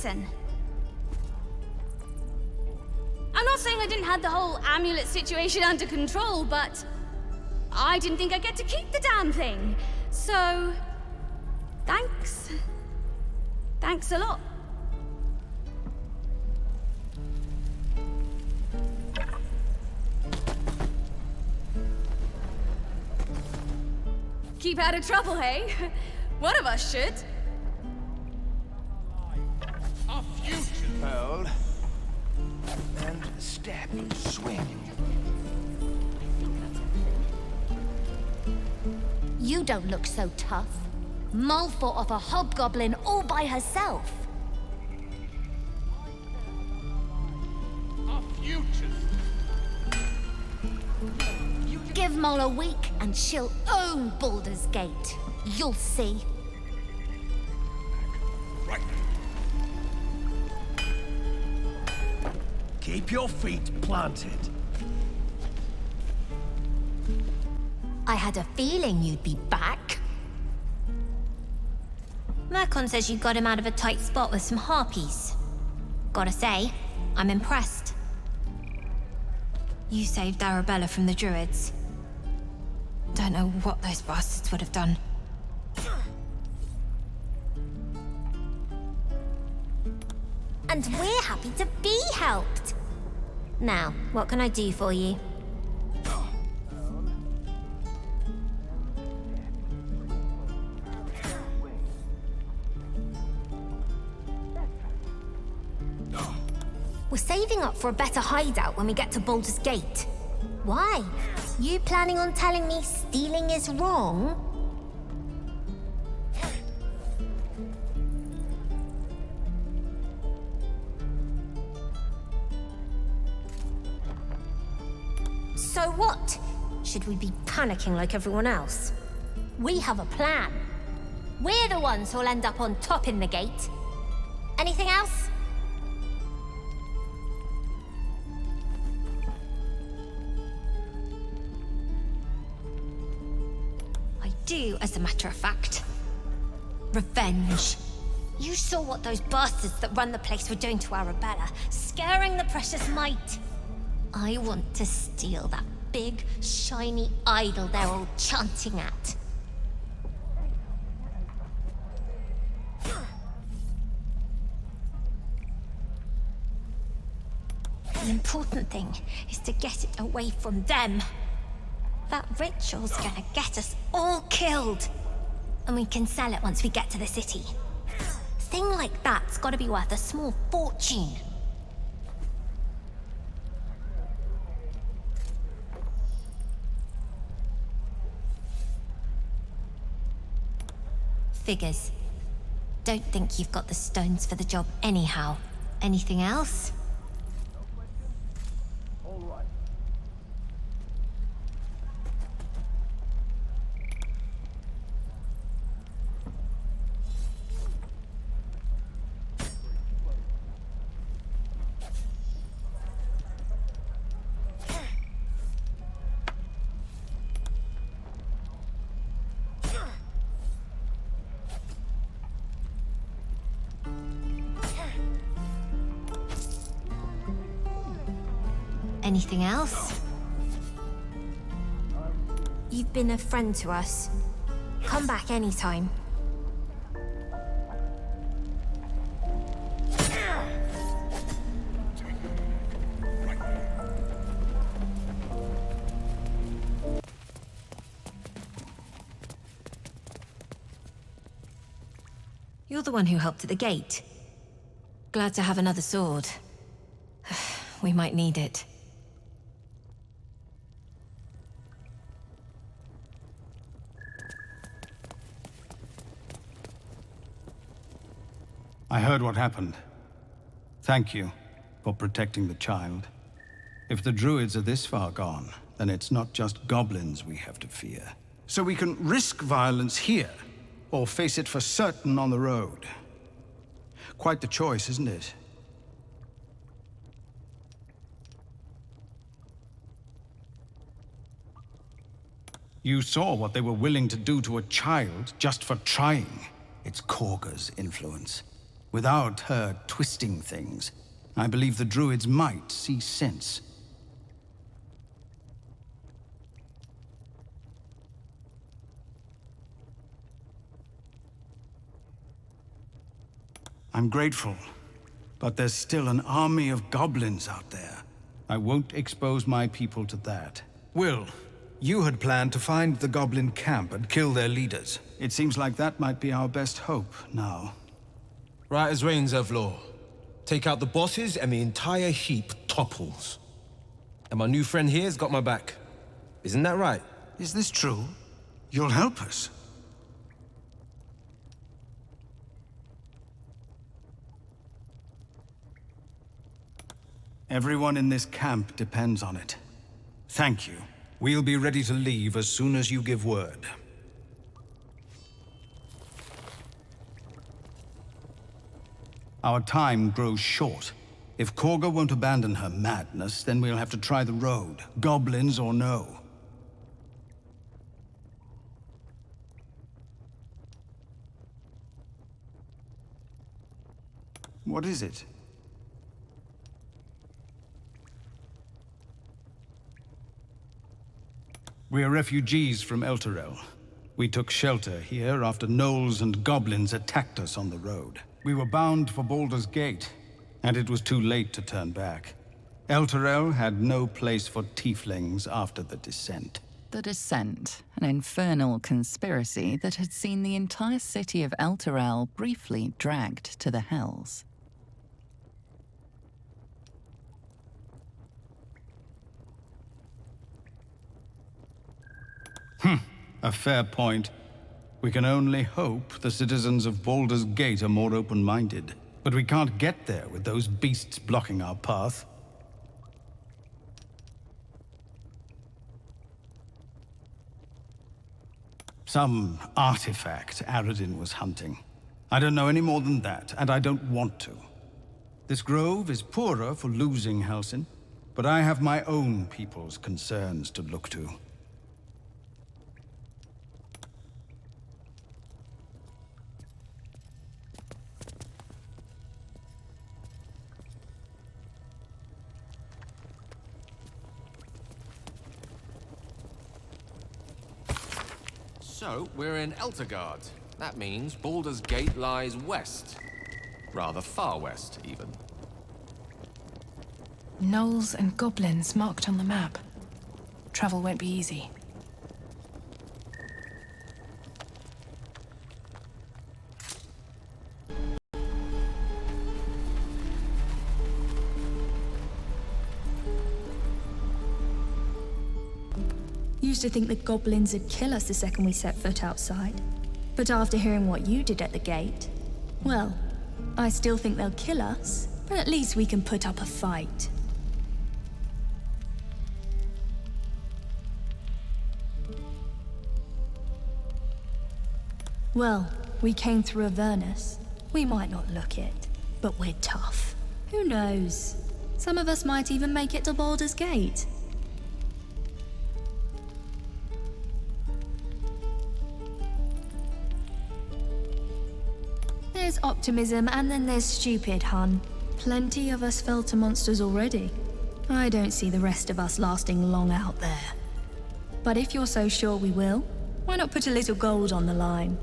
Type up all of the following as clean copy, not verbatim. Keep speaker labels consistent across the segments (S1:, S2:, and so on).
S1: listen. I'm not saying I didn't have the whole amulet situation under control, but I didn't think I'd get to keep the damn thing. So, thanks. Thanks a lot. Keep out of trouble, hey? One of us should.
S2: Our future.
S3: Hold. And step. Swing.
S4: You don't look so tough. Mull fought off a hobgoblin all by herself.
S2: Our future.
S4: Give Mull a week and she'll own Baldur's Gate. You'll see.
S2: Right.
S3: Keep your feet planted.
S4: I had a feeling you'd be back. Mercon says you got him out of a tight spot with some harpies. Gotta say, I'm impressed. You saved Arabella from the druids. Don't know what those bastards would have done. And we're happy to be helped. Now, what can I do for you? We're saving up for a better hideout when we get to Baldur's Gate. Why? You planning on telling me stealing is wrong? So what? Should we be panicking like everyone else? We have a plan. We're the ones who'll end up on top in the gate. Anything else? I do, as a matter of fact. Revenge. You saw what those bastards that run the place were doing to Arabella, scaring the precious mite. I want to steal that big, shiny idol they're all chanting at. The important thing is to get it away from them. That ritual's gonna get us all killed. And we can sell it once we get to the city. Thing like that's gotta be worth a small fortune. Figures. Don't think you've got the stones for the job anyhow. Anything else? Anything else? You've been a friend to us. Come back anytime. You're the one who helped at the gate. Glad to have another sword. We might need it.
S5: I heard what happened. Thank you for protecting the child. If the druids are this far gone, then it's not just goblins we have to fear. So we can risk violence here, or face it for certain on the road. Quite the choice, isn't it? You saw what they were willing to do to a child just for trying. It's Korga's influence. Without her twisting things, I believe the druids might see sense. I'm grateful, but there's still an army of goblins out there. I won't expose my people to that.
S3: Will, you had planned to find the goblin camp and kill their leaders.
S5: It seems like that might be our best hope now.
S3: Right as rain, Zevlor. Take out the bosses and the entire heap topples. And my new friend here's got my back. Isn't that right?
S5: Is this true? You'll help us? Everyone in this camp depends on it. Thank you.
S3: We'll be ready to leave as soon as you give word.
S5: Our time grows short. If Korga won't abandon her madness, then we'll have to try the road, goblins or no. What is it? We are refugees from Elturel. We took shelter here after gnolls and goblins attacked us on the road. We were bound for Baldur's Gate, and it was too late to turn back. Elturel had no place for tieflings after the Descent.
S6: The Descent, an infernal conspiracy that had seen the entire city of Elturel briefly dragged to the Hells.
S5: A fair point. We can only hope the citizens of Baldur's Gate are more open-minded. But we can't get there with those beasts blocking our path. Some artifact Aradin was hunting. I don't know any more than that, and I don't want to. This grove is poorer for losing Halsin, but I have my own people's concerns to look to.
S2: So, we're in Eltergard. That means Baldur's Gate lies west. Rather far west, even.
S7: Gnolls and goblins marked on the map. Travel won't be easy.
S8: Used to think the goblins would kill us the second we set foot outside. But after hearing what you did at the gate, well, I still think they'll kill us, but at least we can put up a fight. Well, we came through Avernus. We might not look it, but we're tough. Who knows? Some of us might even make it to Baldur's Gate. There's optimism and then there's stupid, hun. Plenty of us fell to monsters already. I don't see the rest of us lasting long out there. But if you're so sure we will, why not put a little gold on the line?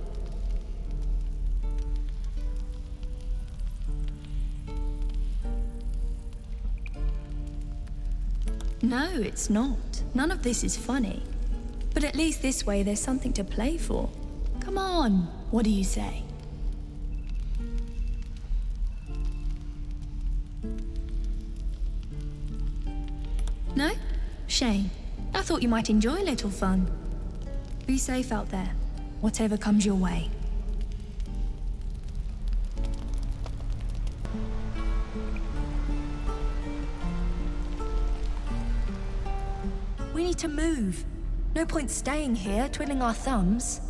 S8: No, it's not. None of this is funny. But at least this way there's something to play for. Come on, what do you say? No? Shame. I thought you might enjoy a little fun. Be safe out there, whatever comes your way. We need to move. No point staying here, twiddling our thumbs.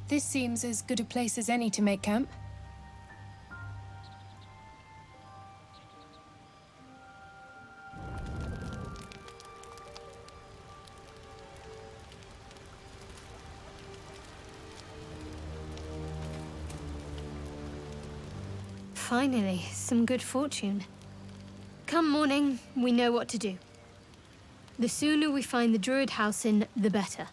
S7: This seems as good a place as any to make camp.
S8: Finally, some good fortune. Come morning, we know what to do. The sooner we find the Druid house in, the better.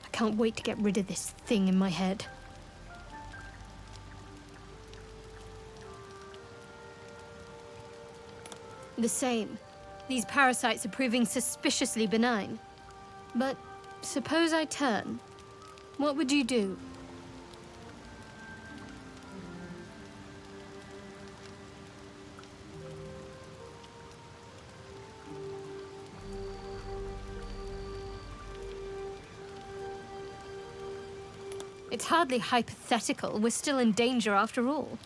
S8: I can't wait to get rid of this thing in my head. The same. These parasites are proving suspiciously benign. But suppose I turn. What would you do? It's hardly hypothetical. We're still in danger after all.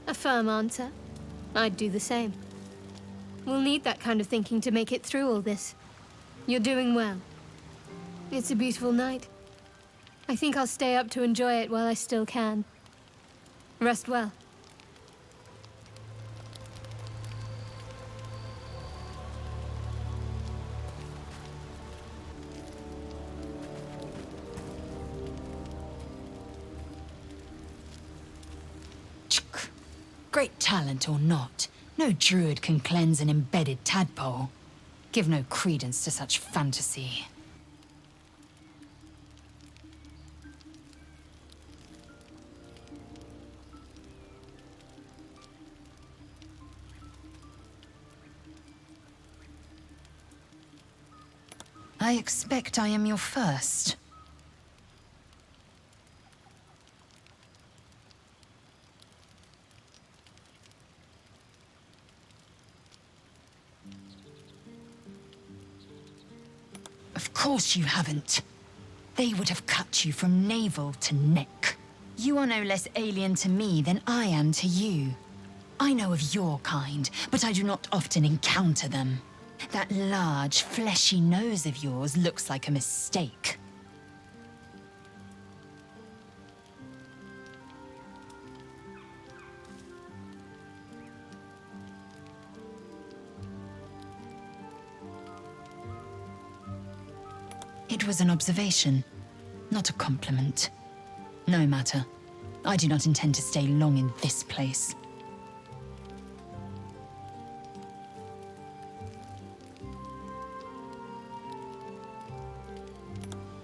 S8: A firm answer. I'd do the same. We'll need that kind of thinking to make it through all this. You're doing well. It's a beautiful night. I think I'll stay up to enjoy it while I still can. Rest well.
S6: Great talent or not, no druid can cleanse an embedded tadpole. Give no credence to such fantasy. I expect I am your first. Of course you haven't. They would have cut you from navel to neck. You are no less alien to me than I am to you. I know of your kind, but I do not often encounter them. That large, fleshy nose of yours looks like a mistake. It was an observation, not a compliment. No matter. I do not intend to stay long in this place.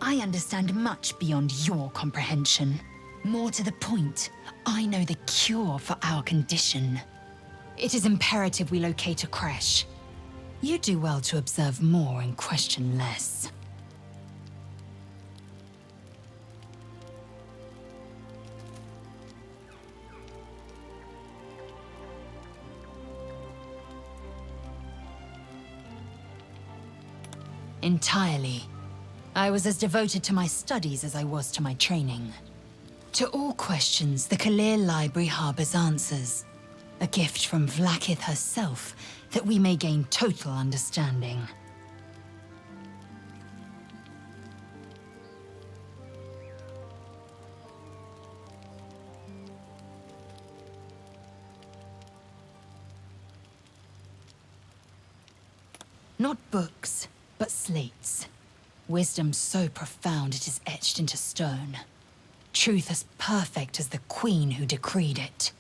S6: I understand much beyond your comprehension. More to the point, I know the cure for our condition. It is imperative we locate a creche. You do well to observe more and question less. Entirely. I was as devoted to my studies as I was to my training. To all questions, the Kalir Library harbors answers. A gift from Vlaakith herself, that we may gain total understanding. Not books, but slates. Wisdom so profound it is etched into stone. Truth as perfect as the queen who decreed it.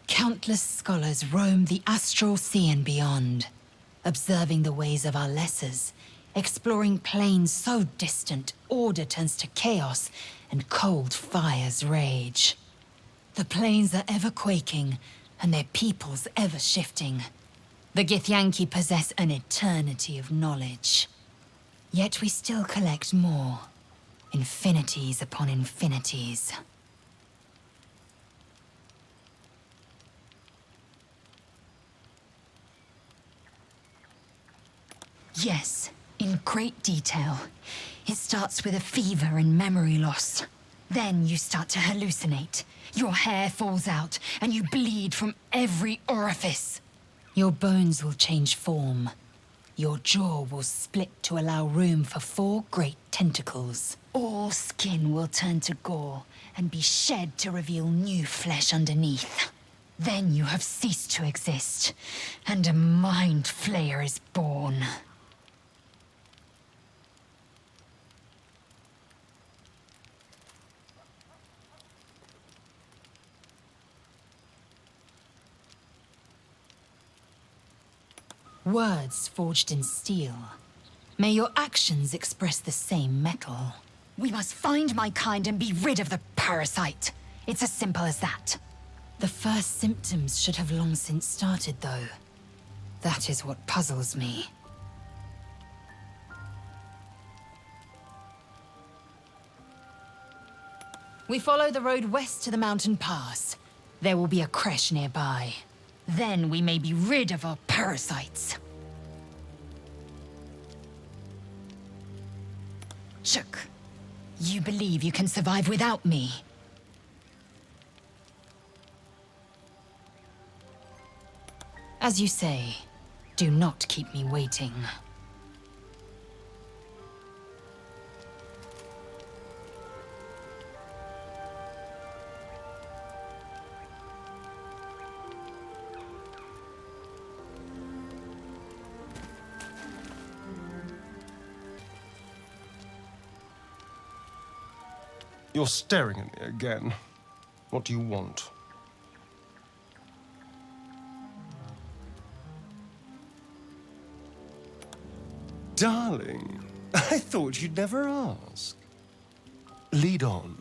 S6: Countless scholars roam the astral sea and beyond, observing the ways of our lessers, exploring planes so distant order turns to chaos and cold fires rage. The planes are ever quaking, and their peoples ever shifting. The Githyanki possess an eternity of knowledge. Yet we still collect more. Infinities upon infinities. Yes, in great detail. It starts with a fever and memory loss. Then you start to hallucinate. Your hair falls out, and you bleed from every orifice. Your bones will change form. Your jaw will split to allow room for 4 great tentacles. All skin will turn to gore and be shed to reveal new flesh underneath. Then you have ceased to exist, and a mind flayer is born. Words forged in steel. May your actions express the same metal. We must find my kind and be rid of the parasite. It's as simple as that. The first symptoms should have long since started, though. That is what puzzles me. We follow the road west to the mountain pass. There will be a creche nearby. Then we may be rid of our parasites. Shook, you believe you can survive without me? As you say, do not keep me waiting.
S9: You're staring at me again. What do you want? Darling, I thought you'd never ask. Lead on.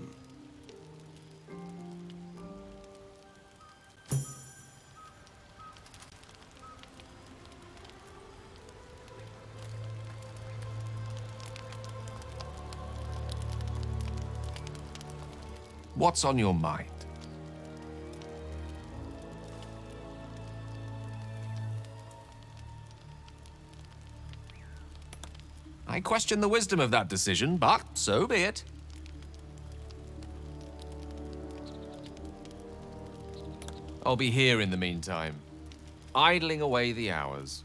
S2: What's on your mind? I question the wisdom of that decision, but so be it. I'll be here in the meantime, idling away the hours.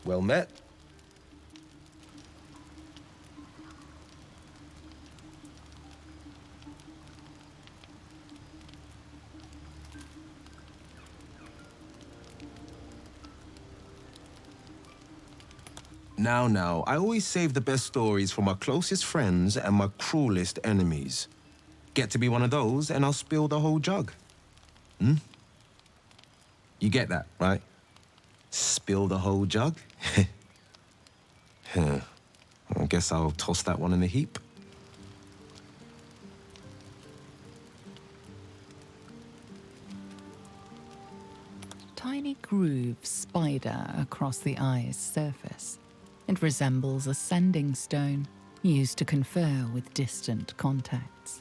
S3: Well met. Now, I always save the best stories for my closest friends and my cruelest enemies. Get to be one of those, and I'll spill the whole jug. You get that, right? Spill the whole jug? I guess I'll toss that one in the heap.
S10: Tiny grooves spider across the eye's surface. It resembles a sending stone used to confer with distant contacts.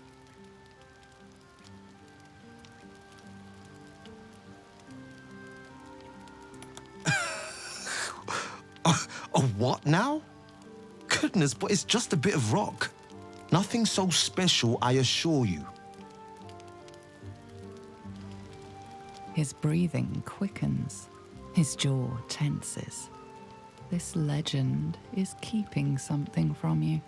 S3: A what now? Goodness, but it's just a bit of rock. Nothing so special, I assure you.
S10: His breathing quickens. His jaw tenses. This legend is keeping something from you.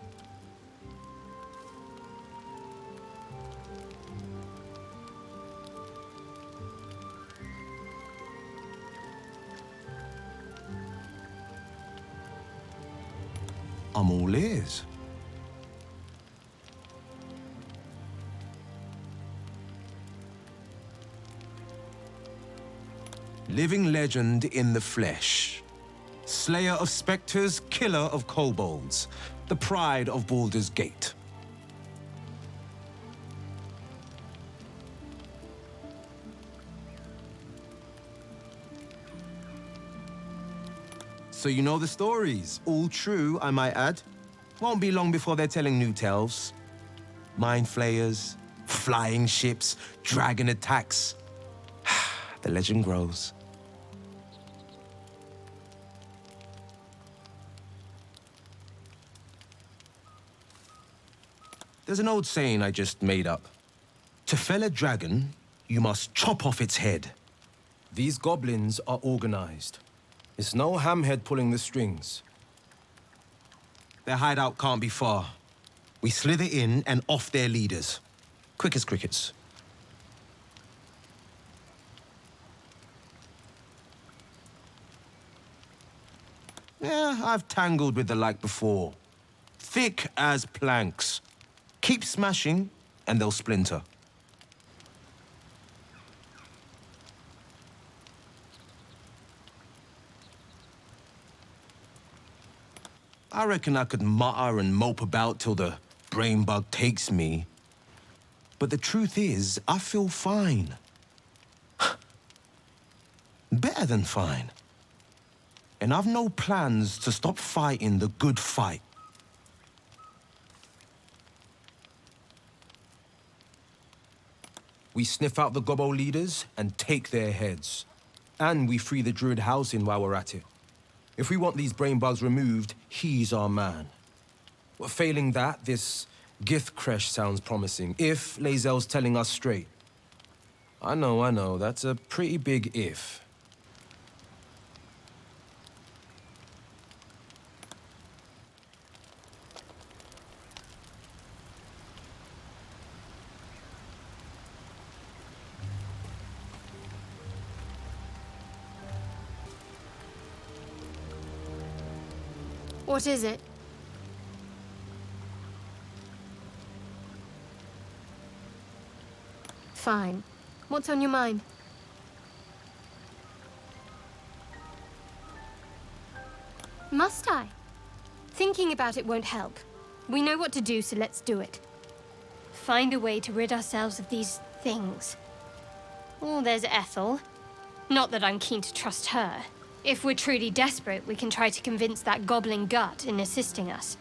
S3: I'm all ears. Living legend in the flesh. Slayer of specters, killer of kobolds. The pride of Baldur's Gate. So you know the stories. All true, I might add. Won't be long before they're telling new tales. Mind flayers, flying ships, dragon attacks. The legend grows. There's an old saying I just made up. To fell a dragon, you must chop off its head.
S11: These goblins are organized. It's no hamhead pulling the strings.
S3: Their hideout can't be far. We slither in and off their leaders. Quick as crickets. Yeah, I've tangled with the like before. Thick as planks. Keep smashing, and they'll splinter. I reckon I could mutter and mope about till the brain bug takes me. But the truth is, I feel fine. Better than fine. And I've no plans to stop fighting the good fight.
S11: We sniff out the gobbo leaders and take their heads. And we free the druid housing while we're at it. If we want these brain bugs removed, he's our man. But failing that, this Githcresh sounds promising, if Lae'zel's telling us straight. I know, that's a pretty big if.
S12: What is it? Fine. What's on your mind? Must I? Thinking about it won't help. We know what to do, so let's do it. Find a way to rid ourselves of these things. Oh, there's Ethel. Not that I'm keen to trust her. If we're truly desperate, we can try to convince that goblin gut in assisting us.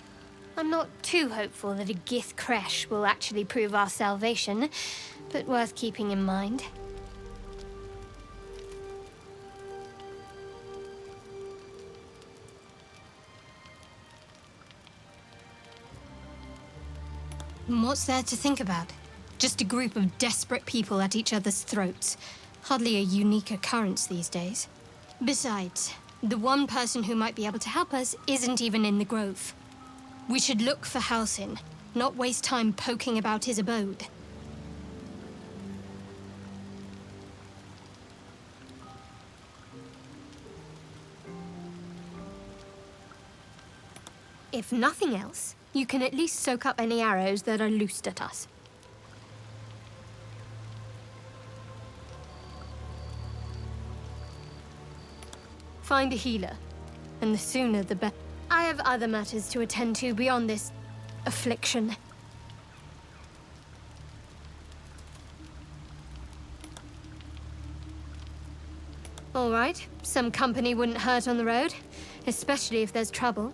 S12: I'm not too hopeful that a Githcresh will actually prove our salvation, but worth keeping in mind. What's there to think about? Just a group of desperate people at each other's throats. Hardly a unique occurrence these days. Besides, the one person who might be able to help us isn't even in the grove. We should look for Halsin, not waste time poking about his abode. If nothing else, you can at least soak up any arrows that are loosed at us. Find a healer, and the sooner the better. I have other matters to attend to beyond this affliction. All right, some company wouldn't hurt on the road, especially if there's trouble.